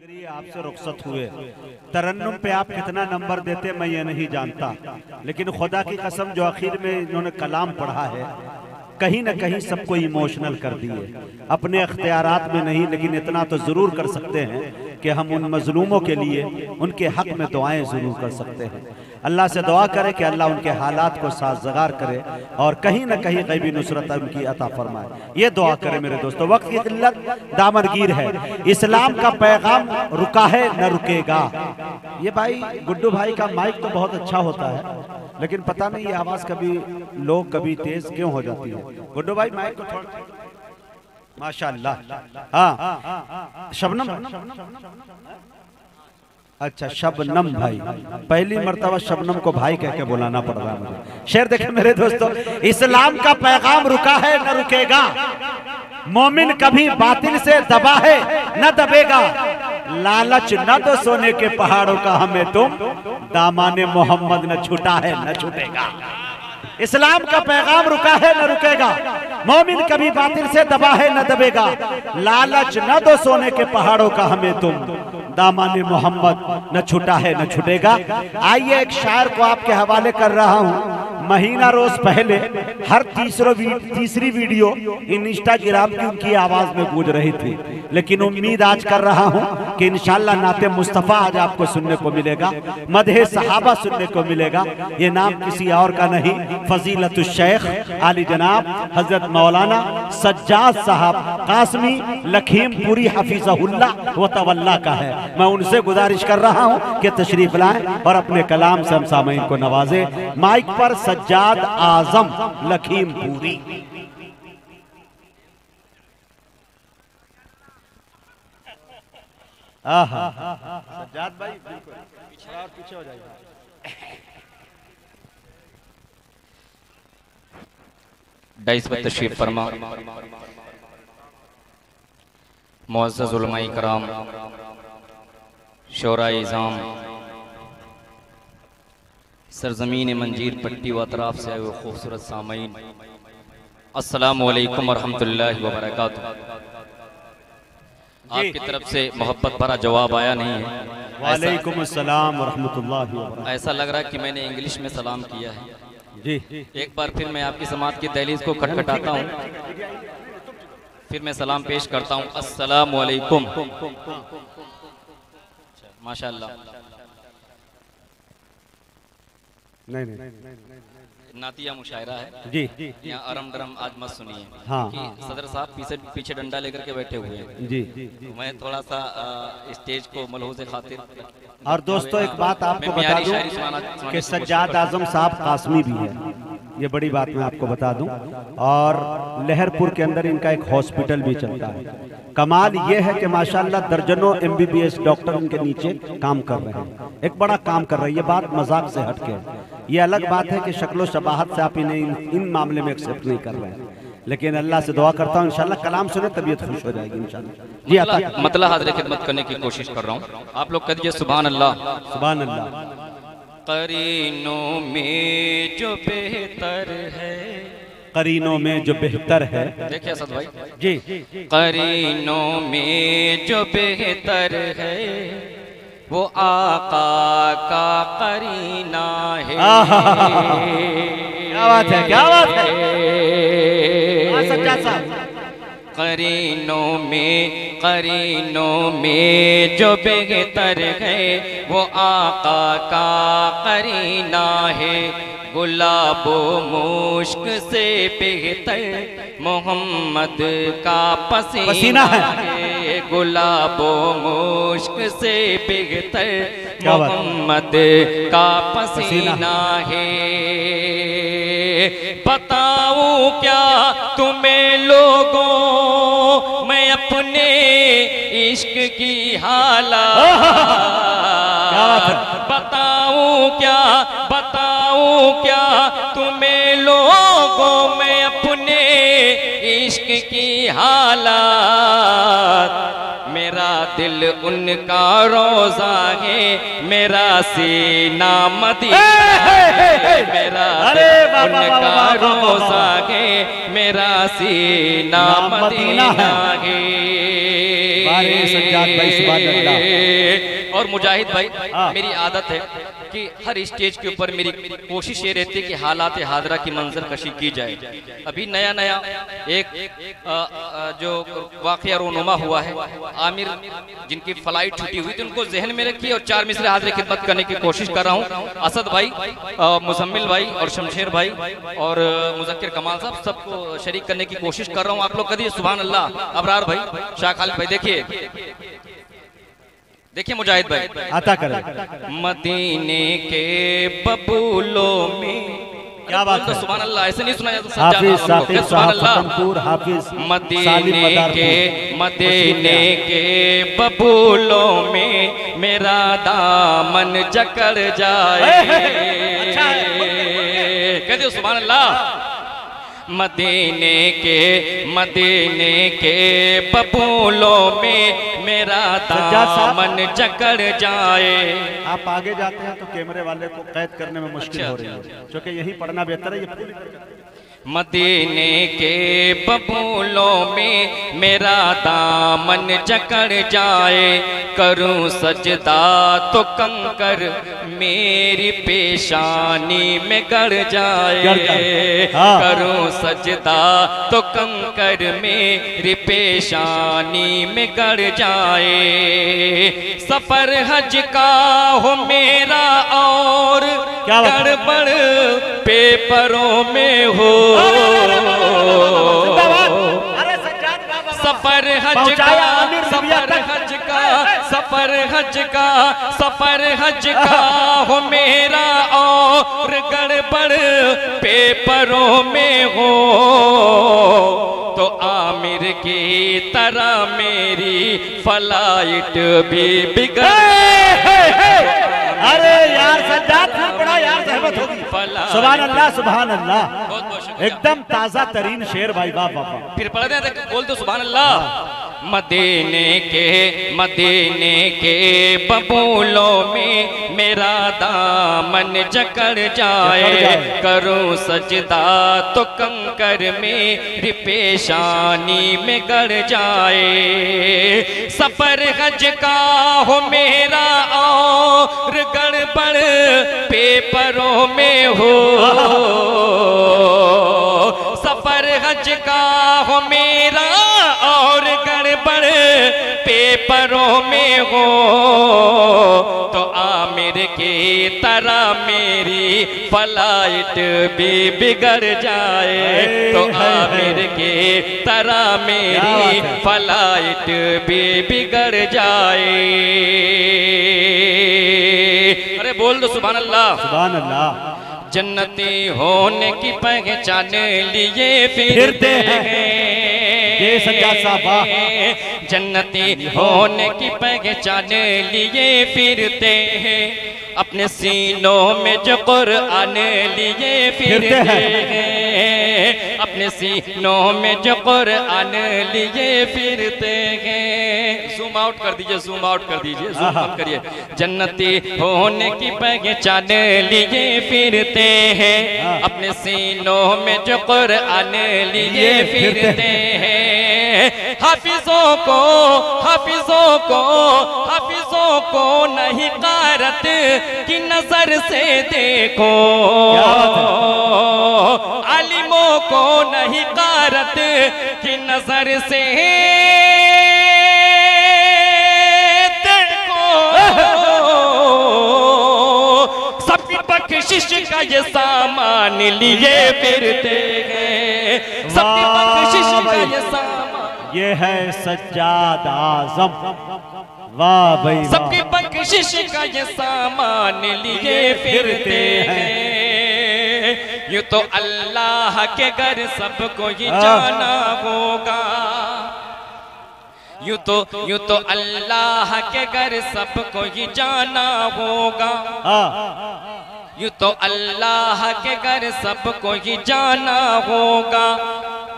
नगरी आपसे रुखसत हुए। तरन्नुम पे आप कितना नंबर देते मैं ये नहीं जानता, लेकिन खुदा की कसम जो आखिर में इन्होंने कलाम पढ़ा है कहीं ना कहीं सबको इमोशनल कर दिए। अपने अख्तियारात में नहीं, लेकिन इतना तो जरूर कर सकते हैं कि हम उन मजलूमों के लिए उनके हक में दुआएं जरूर कर सकते हैं। अल्लाह से दुआ करें कि अल्लाह उनके हालात को साज़गार करे और कहीं ना कहीं गैबी नुसरत उनकी अता फरमाए। ये दुआ करें मेरे दोस्तों। वक्त की किल्लत दामनगीर है, इस्लाम का पैगाम रुका है न रुकेगा। ये भाई गुड्डू भाई का माइक तो बहुत अच्छा होता है, लेकिन पता नहीं ये आवाज कभी लो कभी तेज क्यों हो जाती है। गुड्डू भाई माइक को थोड़ा, माशाअल्लाह। हाँ शबनम, अच्छा शबनम भाई, पहली मर्तबा शबनम को भाई कह के बुलाना पड़ रहा है मुझे। शेर देखे मेरे दोस्तों, इस्लाम का पैगाम रुका है न रुकेगा, मोमिन कभी बातिल से दबा है न दबेगा, लालच न दो सोने के पहाड़ों का हमें तुम, दामाने मोहम्मद न छूटा है न छूटेगा। इस्लाम का पैगाम रुका है न रुकेगा, मोमिन कभी बातिल से दबा है न दबेगा, लालच न दो सोने के पहाड़ों का हमें तुम, दामाने मोहम्मद न छूटा है न छूटेगा। आइए एक शायर को आपके हवाले कर रहा हूँ। महीना रोज पहले हर तीसरी वीडियो इंस्टाग्राम की उनकी आवाज में गूंज रही थी, लेकिन उम्मीद आज कर रहा हूं कि इंशाल्लाह नाते मुस्तफ़ा आज आपको सुनने को मिलेगा, मदहे सहाबा सुनने को मिलेगा। ये नाम किसी और का नहीं, फजीलतुल शेख आली जनाब हजरत मौलाना सज्जाद साहब कासमी लखीमपुरी हफीज़हुल्लाह व तवल्ला का है। मैं उनसे गुजारिश कर रहा हूं कि तशरीफ लाएं और अपने कलाम से हम सामईन को नवाजे। माइक पर सज्जाद आजम लखीमपुरी। सज्जाद भाई पीछे हो जाइए। डाइस पर तशरीफ फरमा मुअज़्ज़ज़ उलमाए कराम, शोराए इज़ाम, सरजमीन मंजीर पट्टी व अतराफ से आए हुए खूबसूरत सामईन, अस्सलामु अलैकुम व रहमतुल्लाहि व बरकातुहू। आपकी तरफ से मोहब्बत भरा जवाब आया नहीं है। वालेकुम अस्सलाम व रहमतुल्लाहि व बरकातुहू। ऐसा लग रहा है कि मैंने इंग्लिश में सलाम किया है जी। एक बार फिर मैं आपकी समात की दहलीज को खटखटाता हूँ, फिर मैं सलाम पेश करता हूँ। अस्सलामु अलैकुम। माशाअल्लाह। नहीं नातिया मुशायरा है जी। यहाँ अरम डरम आज मत सुनिए। हाँ, सदर साहब पीछे डंडा लेकर के बैठे हुए हैं जी। तो मैं थोड़ा सा स्टेज को मलहूज़े खातिर। और दोस्तों एक बात आपको बता दूं कि सज्जाद आजम साहब कासमी भी है, ये बड़ी बात मैं आपको बता दूं। और लहरपुर के अंदर इनका एक हॉस्पिटल भी चलता है। कमाल ये है कि माशाल्लाह दर्जनों MBBS डॉक्टर उनके नीचे काम कर रहे हैं, एक बड़ा काम कर रहे हैं। ये बात मजाक से हटके, ये अलग बात है कि शक्लो शबाहत से आप इन्हें इन मामले में एक्सेप्ट नहीं कर रहे हैं, लेकिन अल्लाह से दुआ करता हूँ इंशाल्लाह कलाम सुने तबीयत खुश हो जाएगी इंशाल्लाह। जी आता मतलब हाज़िर खिदमत करने की कोशिश कर रहा हूँ। आप लोग कह दीजिए सुभान अल्लाह। सुभान अल्लाह। करीनों में जो बेहतर है, करीनों में जो बेहतर है, देखिए असद भाई जी, करीनों में जो बेहतर है वो आका का करीना है। क्या बात है, क्या बात है सज्जाद साहब। करीनों में जो बेहतर है वो आका का करीना है, गुलाबो मुश्क से बेहतर मोहम्मद का पसीना है, गुलाबो मुश्क से बेहतर मोहम्मद का पसीना है। बताऊं क्या तुम्हें लोगों मैं अपने इश्क की हालत, बताऊं क्या तुम्हें लोगों में अपने इश्क की हालत। मेरा दिल उनका रोजा है, मेरा सीना मदीना है, मेरा दिल उनका रोजा है, मेरा सीना मदीना है। और मुजाहिद भाई, मेरी आदत है कि हर स्टेज के ऊपर मेरी कोशिश ये रहती है कि हालात हाजरा की मंजर कशी की जाए। अभी नया नया एक जो वाकया रोनुमा हुआ है, आमिर जिनकी फ्लाइट छुट्टी हुई थी उनको जहन में रखी और 4 मिसरे हाजिर खिदमत करने की कोशिश कर रहा हूँ। असद भाई, मुजम्मिल भाई और शमशेर भाई और मुजक्किर कमाल साहब सबको शरीक करने की कोशिश कर रहा हूँ। आप लोग करिए सुभान अल्लाह। अबरार भाई, शाह खालिद भाई, देखिए मुजाहिद भाई आता कर। मदीने के बबूलों में, क्या बात है, सुभान अल्लाह। ऐसे नहीं सुना जाता। हाफिज साफिज सुभान अल्लाह। हाफिज मदीने के बबूलों में मेरा दामन जकड़ जाए। कह दो सुभान अल्लाह। मदीने के बबूलों में मेरा दामन जकड़ जाए। आप आगे जाते हैं तो कैमरे वाले को कैद करने में मुश्किल हो रही है, क्योंकि यही पढ़ना बेहतर है। ये मदीने के बबूलों में मेरा दामन जकड़ जाए, करूं सजदा तो कंकर मेरी पेशानी में गड़ जाए। करूं सजदा तो कंकर मेरी पेशानी में गड़ जाए। सफर हज का हो मेरा और गड़बड़ पेपरों में हो। सफर हज का हो मेरा और गड़बड़ पेपरों में हो, तो आमिर की तरह मेरी फ्लाइट भी बिगड़। अरे यार सज्जाद बड़ा यार सहमत होगी। सुभान अल्लाह, सुभान अल्लाह, एकदम ताजा तरीन शेर भाई। वाह वाह। फिर पढ़ दे, बोल दो सुभान अल्लाह। मदीने के बबूलों में मेरा दामन जकड़ जाए, करूं सजदा तो कंकर मेरी पेशानी में गड़ जाए। सफर हज का हो मेरा और गड़बड़ पेपरों में हो। सफर हज का हो मेरा और गड़बड़ पेपरों में हो, तो आमिर की तरह मेरी फ्लाइट भी बिगड़ जाए। तो आमिर की तरह मेरी फ्लाइट भी बिगड़ जाए। अरे बोल दो सुभान अल्लाह, सुभान अल्लाह। जन्नती होने की पहचान लिए फिरते हैं। जन्नती होने की पहचान लिए फिरते हैं, अपने सीनों में जो कुरान लिए फिरते हैं। अपने सीनों में जो कुरान लिए फिरते हैं। जूम आउट कर दीजिए, जूम आउट कर दीजिए, जूम आउट करिए। जन्नती होने की पहचान लिए फिरते हैं, अपने सीनों में जो कुरान लिए फिरते हैं। हाफिजों को नहीं कारत की नजर से देखो, आलिमों को नहीं कारत की नजर से देखो। सबकी बख्शिश का ये सामान लिए फिरते हैं, सबकी बख्शिश का ये सामान। ये है सज्जाद आज़म। वाह भाई, सबकी बख्शिश का ये सामान लिए फिरते हैं। यूं तो अल्लाह के घर सबको ही जाना होगा। यूं तो अल्लाह के घर सबको ही जाना होगा। यूं तो अल्लाह के घर सबको ही जाना होगा।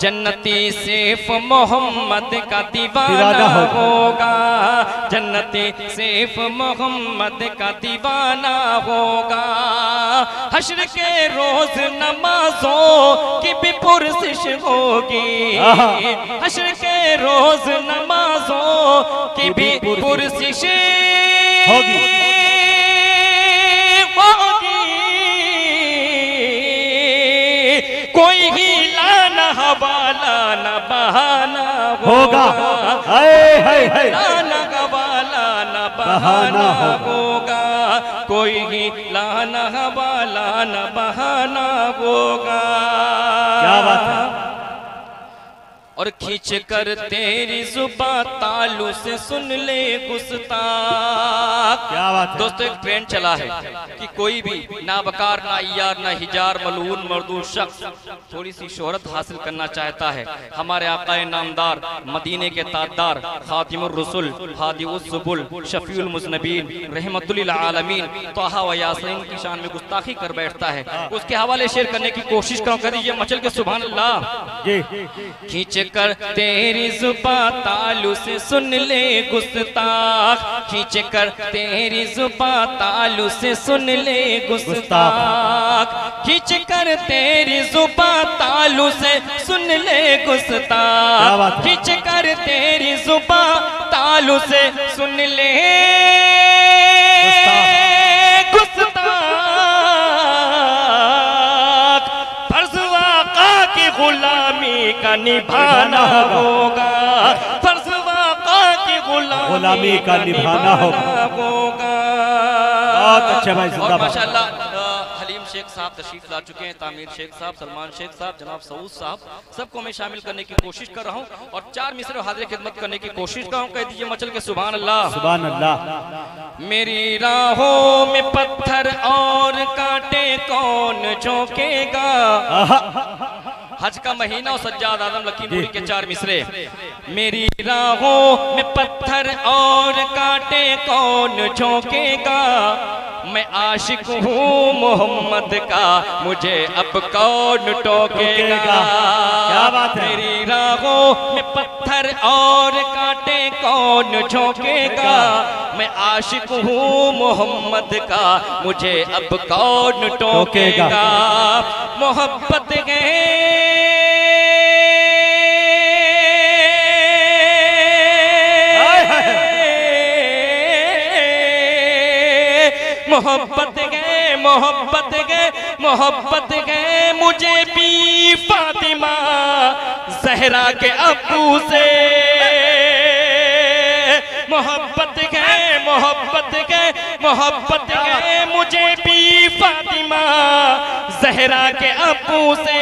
जन्नती सिर्फ मोहम्मद का दीवाना होगा, जन्नती सिर्फ मोहम्मद का दीवाना होगा। हश्र के रोज नमाजों की भी पुरसिश होगी, हश्र के रोज नमाजों की भी पुरसिश होगी। कोई ही लाना हवाला न बहाना होगा, लाना हवाला न बहाना होगा, कोई ही लाना हवाला न बहाना होगा। क्या बात है। और खींच कर तेरी जुबां तालू से सुन ले गुस्ताख। क्या बात है। दोस्तों एक ट्रेंड चला है कि कोई भी ना बकार ना यार ना हिजार मलून मरदूद शख्स थोड़ी सी शोहरत हासिल करना चाहता है। हमारे आकाए नामदार मदीने के ताजदार खातिमुर रसूल हादिउस सुबुल शफीउल मुज़नबीन रहमतुल लिल आलमीन तोहा व यासीन की शान में गुस्ताखी कर बैठता है, उसके हवाले शेयर करने की कोशिश करो। कर दीजिए मचल के सुभान अल्लाह। खींच कर तेरी जुबां तालू से सुन ले गुस्ताख, खींच कर तेरी जुबां तालू से सुन ले गुस्ताख, खींच कर तेरी जुबां तालू से सुन ले गुस्ताख, खींच कर तेरी जुबां तालू से सुन ले गुस्ताख। फर्ज वाक़ा की गुलामी का निभाना होगा, फर्ज वाक़ा की गुलामी का निभाना होगा। बहुत अच्छे भाई, जिंदाबाद। माशाअल्लाह हलीम शेख साहब तशरीफ ला चुके हैं, तामीर शेख साहब, सलमान शेख साहब, जनाब सऊद साहब, सबको मैं शामिल करने की कोशिश कर रहा हूँ और 4 मिसरे हाजिर खिदमत करने की कोशिश कर रहा हूँ। कह दीजिए मचल के सुभान अल्लाह। सुभान अल्लाह। मेरी राहों में पत्थर और कांटे कौन झोंकेगा। हज का महीना और सज्जाद आजम लखीमपुरी के 4 मिसरे। मेरी राहों में पत्थर और कांटे कौन झोंकेगा, मैं आशिक हूँ मोहम्मद का, मुझे अब कौन टोकेगा। क्या बात है। मेरी राहों में पत्थर और कांटे कौन झोंकेगा, मैं आशिक हूँ मोहम्मद का, मुझे अब कौन टोकेगा। मोहब्बत है मोहब्बत गए मोहब्बत गए मोहब्बत गए मुझे भी फातिमा ज़हरा के अब्बू से। मोहब्बत गए मोहब्बत गए मोहब्बत गए मुझे भी फातिमा ज़हरा के अब्बू से।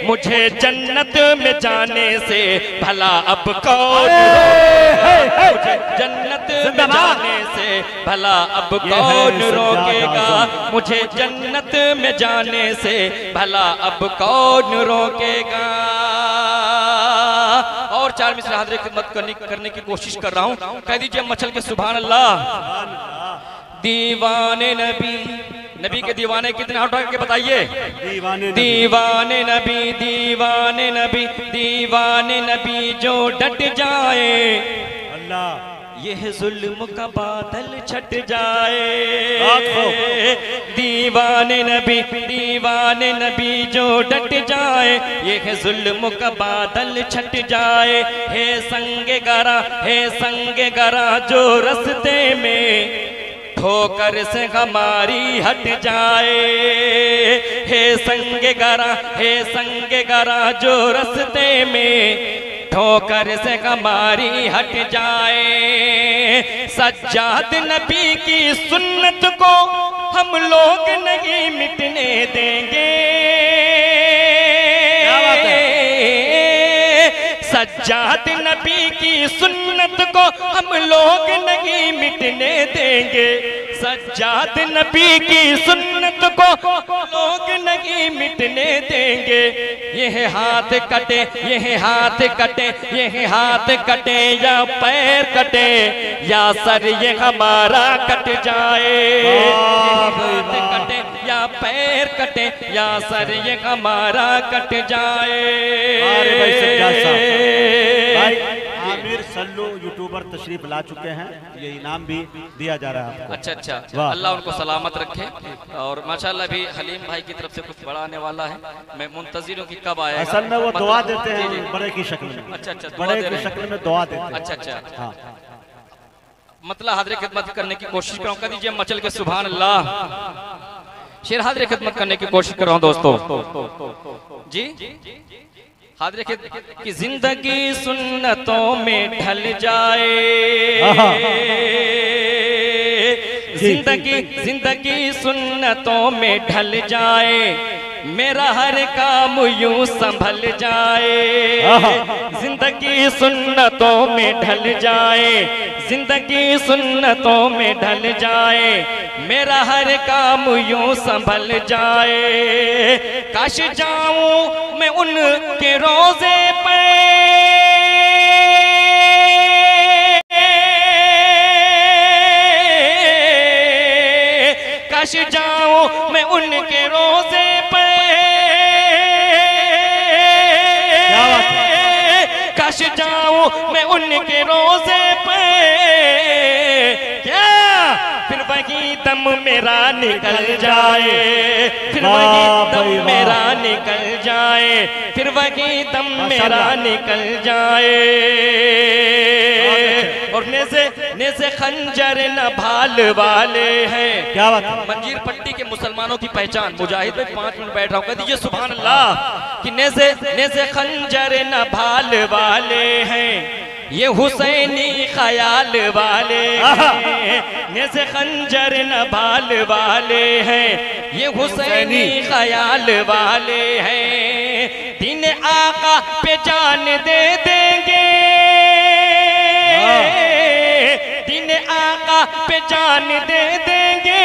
मुझे जन्नत में जाने से भला अब कौन, मुझे जन्नत में जाने से भला अब कौन रोकेगा, मुझे जन्नत में जाने से भला अब कौन रोकेगा। और 4 मिसरे हाजिर खिदमत करने की कोशिश कर रहा हूँ। कह दीजिए मचल के सुभान अल्लाह। दीवाने नबी, नबी के दीवाने कितने हाथ उठा के बताइए। दीवाने नबी दीवाने नबी दीवाने नबी जो डट जाए, अल्लाह यह जुल्म का बादल छट जाए। दीवाने नबी जो डट जाए, यह जुल्म का बादल छट जाए। हे संगे गरा जो रस्ते में ठोकर से हमारी हट जाए। हे संगे गरा जो रस्ते में ठोकर से हमारी हट जाए। सज्जाद नबी की सुन्नत को हम लोग नहीं मिटने देंगे। सज्जाद नबी की सुन्नत को हम लोग नहीं मिटने देंगे। सज्जाद नबी की सुन्नत को लोग नहीं मिटने देंगे। यह हाथ कटे या पैर कटे या सर ये हमारा कट जाए। हाथ कटे या या पैर कटे या सर ये हमारा कट जाए। अरे भाई सज्जाद साहब, भाई आमिर सल्लू यूट्यूबर तशरीफ ला चुके हैं, ये इनाम भी दिया जा रहा है आपको। अच्छा अच्छा, अल्लाह उनको सलामत रखे। और माशाल्लाह भी हलीम भाई की तरफ से कुछ बड़ा आने वाला है, मैं मुंतजिर हूँ कि कब आएगा। असल में वो दुआ देते हैं बड़े की शक्ल में। अच्छा अच्छा, बड़े की शक्ल में दुआ देते हैं। अच्छा अच्छा, हाँ, मतलब हाजिर खिदमत करने की कोशिश करो, कर दीजिए मचल के सुभान अल्लाह। शेर हाजिर खिदमत करने की कोशिश कर रहा हूँ दोस्तों जी। हाजिर की जिंदगी सुन्नतों में ढल जाए, जिंदगी सुन्नतों में ढल जाए, मेरा हर काम यूं संभल जाए। जिंदगी सुन्नतों में ढल जाए, जिंदगी सुन्नतों में ढल जाए, मेरा हर काम यूं संभल जाए। काश जाऊं मैं उनके रोजे पे, काश जाऊं मैं उनके रोजे पे, काश जाऊं मैं उनके रोजे पे, क्या फिर वही दम मेरा निकल जाए, फिर वही दम मेरा निकल जाए, फिर वही दम मेरा निकल जाए। और नेज़े खंजर न भाल वाले हैं। क्या बात है। मंजीर पट्टी के मुसलमानों की पहचान। मुजाहिद भाई 5 मिनट बैठ रहा हूँ, कह दीजिए सुभान अल्लाह। कि नेज़े खंजर न भाल वाले हैं, ये हुसैनी ख्याल वाले हैं। नेज़े खंजर न भाल वाले हैं, ये हुसैनी ख्याल वाले हैं। दीन आका पे जान दे देंगे, दीन आका पे जान दे देंगे।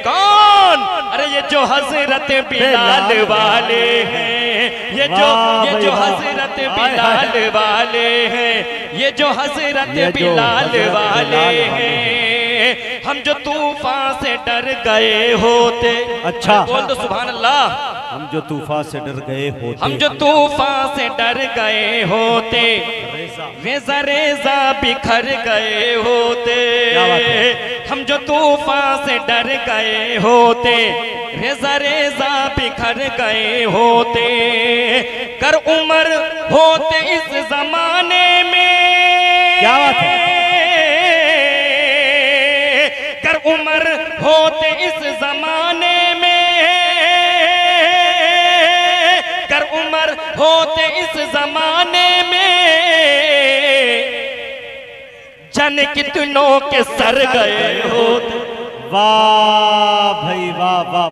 कौन? अरे ये जो हजरत बिलाल वाले हैं, ये जो हजरत बिलाल वाले हैं, ये जो हजरत बिलाल वाले हैं। हम जो तूफान से डर गए होते। अच्छा बोल दो सुभान अल्लाह। हम जो तूफान से डर गए होते, हम जो तूफान से डर गए होते, रेजा रेजा बिखर गए होते। हम जो तूफान से डर गए होते, रेजा रेजा बिखर गए होते। कर उम्र होते इस जमाने में, क्या बात है। कर उम्र होते इस जमाने में, कर उम्र होते इस जमाने में, जन कितनों के सर गए होते। वाह